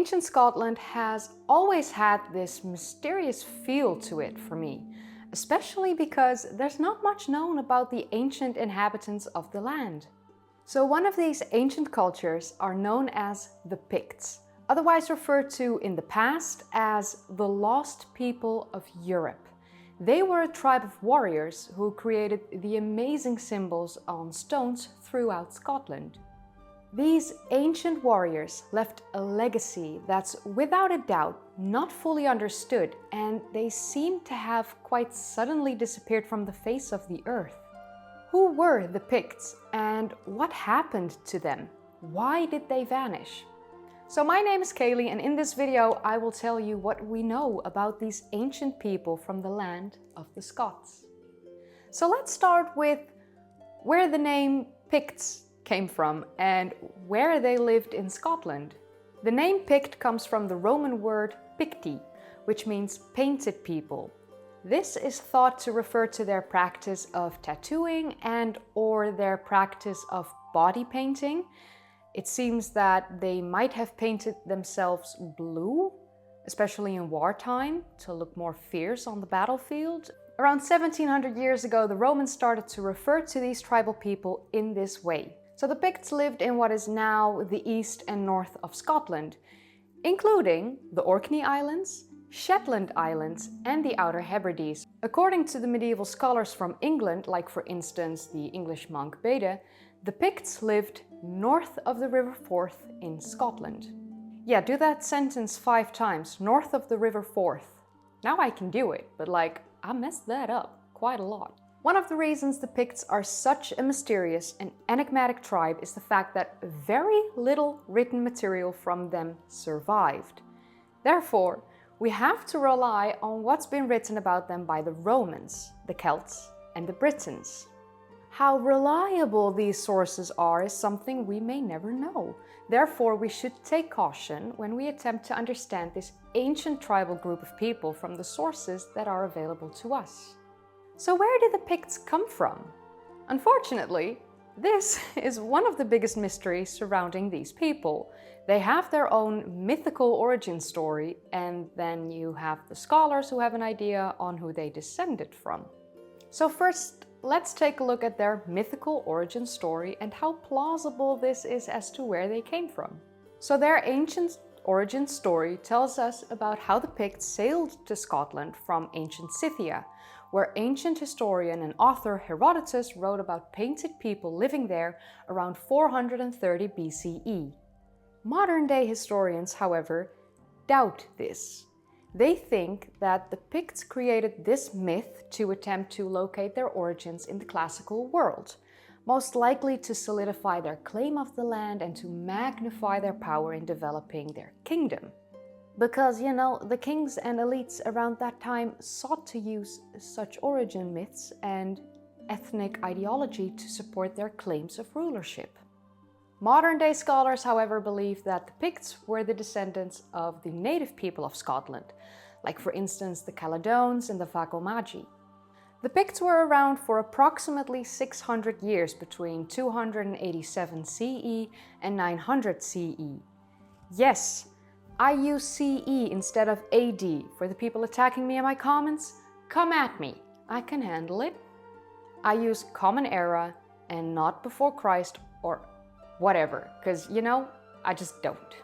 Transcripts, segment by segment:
ancient Scotland has always had this mysterious feel to it for me, especially because there's not much known about the ancient inhabitants of the land. So one of these ancient cultures are known as the Picts, otherwise referred to in the past as the lost people of Europe. They were a tribe of warriors who created the amazing symbols on stones throughout Scotland. These ancient warriors left a legacy that's without a doubt not fully understood, and they seem to have quite suddenly disappeared from the face of the earth. Who were the Picts and what happened to them? Why did they vanish? So my name is Kaylee, and in this video I will tell you what we know about these ancient people from the land of the Scots. So let's start with where the name Picts came from and where they lived in Scotland. The name Pict comes from the Roman word picti, which means painted people. This is thought to refer to their practice of tattooing and/or their practice of body painting. It seems that they might have painted themselves blue, especially in wartime, to look more fierce on the battlefield. Around 1700 years ago, the Romans started to refer to these tribal people in this way. So the Picts lived in what is now the east and north of Scotland, including the Orkney Islands, Shetland Islands, and the Outer Hebrides. According to the medieval scholars from England, like for instance the English monk Bede, the Picts lived north of the River Forth in Scotland. Yeah, do that sentence 5 times, north of the River Forth. Now I can do it, but I messed that up quite a lot. One of the reasons the Picts are such a mysterious and enigmatic tribe is the fact that very little written material from them survived. Therefore, we have to rely on what's been written about them by the Romans, the Celts, and the Britons. How reliable these sources are is something we may never know. Therefore, we should take caution when we attempt to understand this ancient tribal group of people from the sources that are available to us. So where did the Picts come from? Unfortunately, this is one of the biggest mysteries surrounding these people. They have their own mythical origin story, and then you have the scholars who have an idea on who they descended from. So first, let's take a look at their mythical origin story and how plausible this is as to where they came from. So their ancient origin story tells us about how the Picts sailed to Scotland from ancient Scythia, where ancient historian and author Herodotus wrote about painted people living there around 430 BCE. Modern-day historians, however, doubt this. They think that the Picts created this myth to attempt to locate their origins in the classical world, most likely to solidify their claim of the land and to magnify their power in developing their kingdom. Because, the kings and elites around that time sought to use such origin myths and ethnic ideology to support their claims of rulership. Modern-day scholars, however, believe that the Picts were the descendants of the native people of Scotland, like for instance the Caledones and the Vago-Magi. The Picts were around for approximately 600 years between 287 CE and 900 CE. Yes, I use CE instead of AD. For the people attacking me in my comments, come at me, I can handle it. I use Common Era and not before Christ or whatever, because I just don't.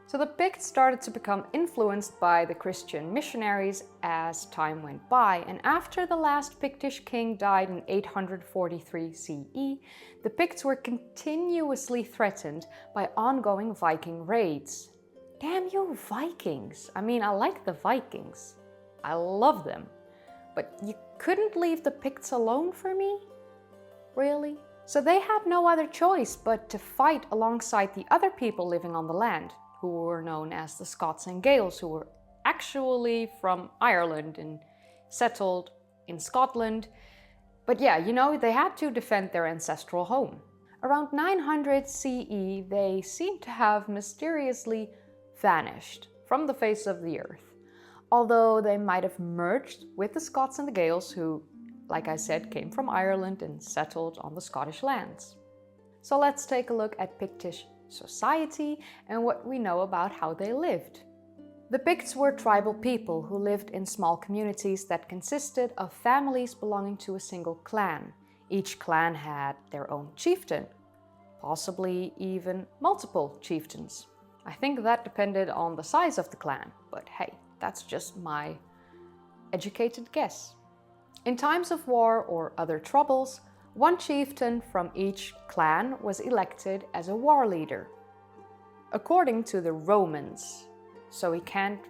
So the Picts started to become influenced by the Christian missionaries as time went by, and after the last Pictish king died in 843 CE, the Picts were continuously threatened by ongoing Viking raids. Damn you Vikings! I like the Vikings. I love them. But you couldn't leave the Picts alone for me? Really? So they had no other choice but to fight alongside the other people living on the land, who were known as the Scots and Gaels, who were actually from Ireland and settled in Scotland. But yeah, they had to defend their ancestral home. Around 900 CE, they seem to have mysteriously vanished from the face of the earth, although they might have merged with the Scots and the Gaels, who, like I said, came from Ireland and settled on the Scottish lands. So let's take a look at Pictish society, and what we know about how they lived. The Picts were tribal people who lived in small communities that consisted of families belonging to a single clan. Each clan had their own chieftain, possibly even multiple chieftains. I think that depended on the size of the clan, but hey, that's just my educated guess. In times of war or other troubles, one chieftain from each clan was elected as a war leader, according to the Romans. So we can't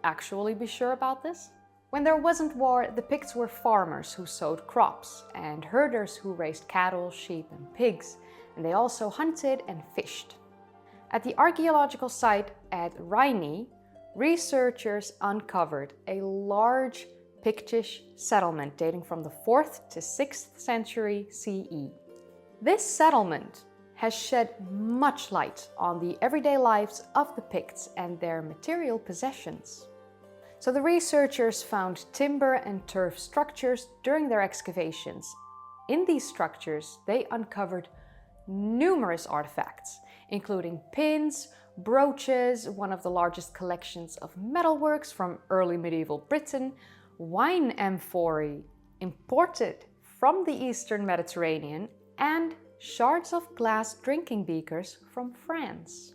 actually be sure about this. When there wasn't war, the Picts were farmers who sowed crops and herders who raised cattle, sheep, and pigs, and they also hunted and fished. At the archaeological site at Rhynie, researchers uncovered a large Pictish settlement dating from the 4th to 6th century CE. This settlement has shed much light on the everyday lives of the Picts and their material possessions. So the researchers found timber and turf structures during their excavations. In these structures, they uncovered numerous artifacts, including pins, brooches, one of the largest collections of metalworks from early medieval Britain, wine amphorae imported from the Eastern Mediterranean, and shards of glass drinking beakers from France.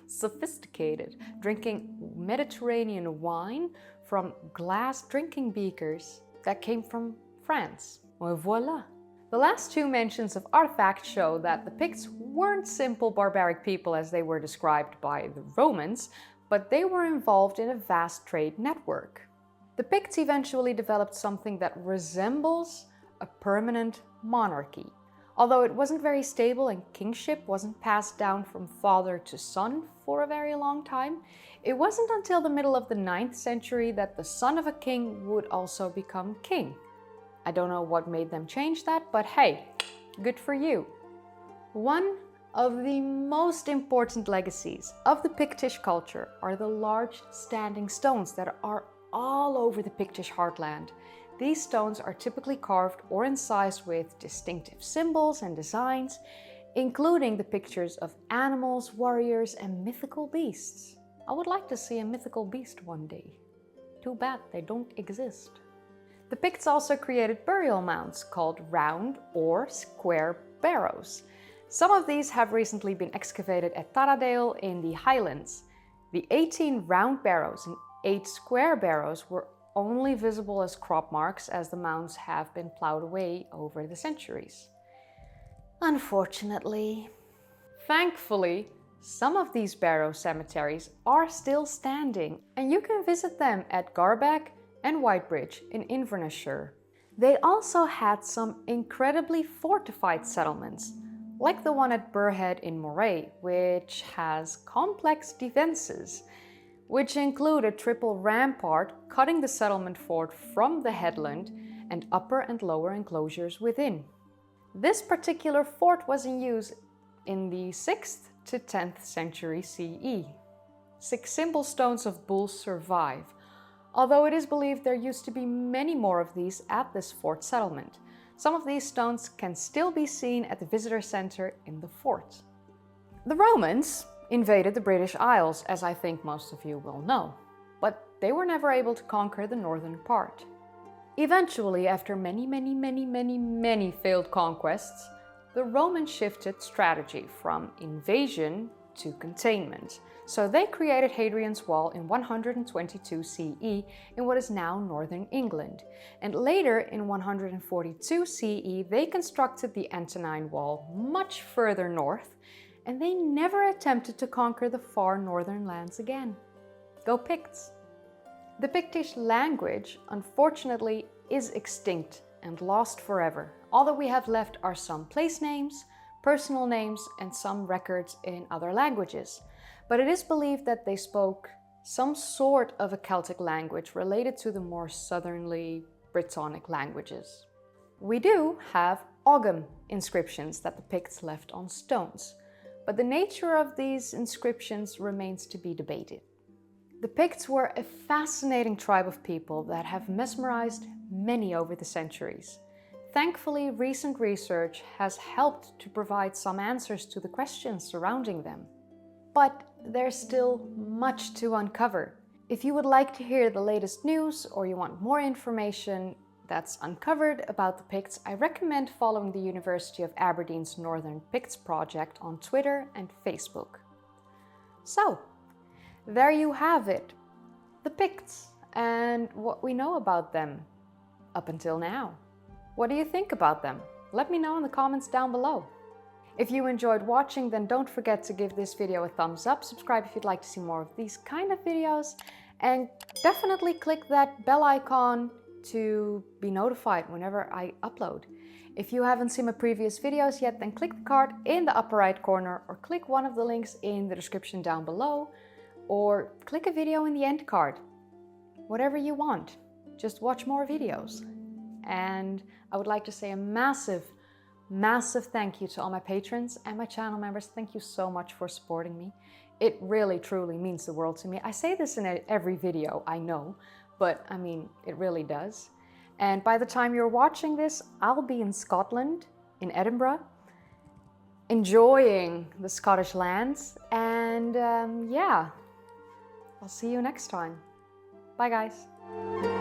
Sophisticated, drinking Mediterranean wine from glass drinking beakers that came from France. Et voilà! The last two mentions of artifacts show that the Picts weren't simple barbaric people as they were described by the Romans, but they were involved in a vast trade network. The Picts eventually developed something that resembles a permanent monarchy. Although it wasn't very stable and kingship wasn't passed down from father to son for a very long time, it wasn't until the middle of the 9th century that the son of a king would also become king. I don't know what made them change that, but hey, good for you. One of the most important legacies of the Pictish culture are the large standing stones that are all over the Pictish heartland. These stones are typically carved or incised with distinctive symbols and designs, including the pictures of animals, warriors, and mythical beasts. I would like to see a mythical beast one day. Too bad they don't exist. The Picts also created burial mounds called round or square barrows. Some of these have recently been excavated at Taradale in the Highlands. The 18 round barrows and 8 square barrows were only visible as crop marks as the mounds have been plowed away over the centuries. Unfortunately. Thankfully, some of these barrow cemeteries are still standing, and you can visit them at Garbeck and Whitebridge in Inverness-shire. They also had some incredibly fortified settlements, like the one at Burhead in Moray, which has complex defenses, which include a triple rampart cutting the settlement fort from the headland and upper and lower enclosures within. This particular fort was in use in the 6th to 10th century CE. 6 symbol stones of bulls survive, although it is believed there used to be many more of these at this fort settlement. Some of these stones can still be seen at the visitor center in the fort. The Romans invaded the British Isles, as I think most of you will know, but they were never able to conquer the northern part. Eventually, after many failed conquests, the Romans shifted strategy from invasion to containment. So they created Hadrian's Wall in 122 CE in what is now northern England. And later, in 142 CE, they constructed the Antonine Wall much further north, and they never attempted to conquer the far northern lands again. Go Picts! The Pictish language, unfortunately, is extinct and lost forever. All that we have left are some place names, personal names, and some records in other languages. But it is believed that they spoke some sort of a Celtic language related to the more southernly Brittonic languages. We do have Ogham inscriptions that the Picts left on stones, but the nature of these inscriptions remains to be debated. The Picts were a fascinating tribe of people that have mesmerized many over the centuries. Thankfully, recent research has helped to provide some answers to the questions surrounding them. But there's still much to uncover. If you would like to hear the latest news or you want more information that's uncovered about the Picts, I recommend following the University of Aberdeen's Northern Picts project on Twitter and Facebook. So, there you have it, the Picts and what we know about them up until now. What do you think about them? Let me know in the comments down below. If you enjoyed watching, then don't forget to give this video a thumbs up, subscribe if you'd like to see more of these kind of videos, and definitely click that bell icon to be notified whenever I upload. If you haven't seen my previous videos yet, then click the card in the upper right corner or click one of the links in the description down below or click a video in the end card. Whatever you want, just watch more videos. And I would like to say a massive thank you to all my patrons and my channel members. Thank you so much for supporting me. It really truly means the world to me. I say this in every video, I know, but I mean, it really does. And by the time you're watching this, I'll be in Scotland, in Edinburgh, enjoying the Scottish lands. And yeah, I'll see you next time. Bye guys.